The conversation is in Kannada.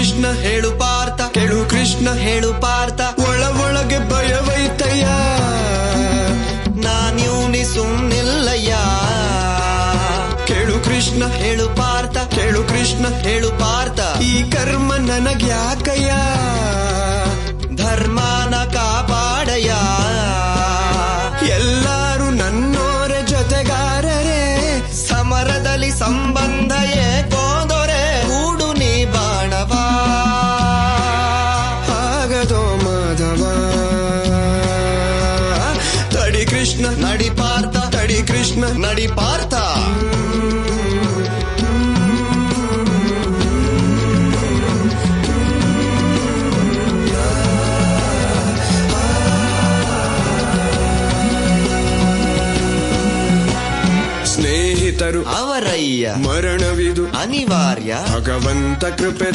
ಕೃಷ್ಣ ಹೇಳು ಪಾರ್ಥ, ಕೇಳು ಕೃಷ್ಣ ಹೇಳು ಪಾರ್ಥ, ಒಳಗೆ ಭಯವೈತಯ್ಯ, ನಾನ್ಯೂನಿ ಸುಮ್ನಿಲ್ಲಯ್ಯ. ಕೇಳು ಕೃಷ್ಣ ಹೇಳು ಪಾರ್ಥ, ಕೇಳು ಕೃಷ್ಣ ಹೇಳು ಪಾರ್ಥ, ಈ ಕರ್ಮ ನನಗ್ಯಾಕಯ್ಯ, ಧರ್ಮನ ಕಾಪಾಡಯ್ಯ. ಎಲ್ಲರೂ ನನ್ನೋರ ಜೊತೆಗಾರರೇ, ಸಮರದಲ್ಲಿ ಸಂಬಂಧ ಏಕೋದೊರೆ, ಕೂಡು ನೀ ಬಾಣವ ಆಗದೋ ಮಾಧವ. ತಡಿ ಕೃಷ್ಣ ನಡಿ ಪಾರ್ಥ, ತಡಿ ಕೃಷ್ಣ ನಡಿ ಪಾರ್ಥ. ಸ್ನೇಹಿತರು ಅವರಯ್ಯ, ಮರಣವಿದು ಅನಿವಾರ್ಯ, ಭಗವಂತ ಕೃಪೆ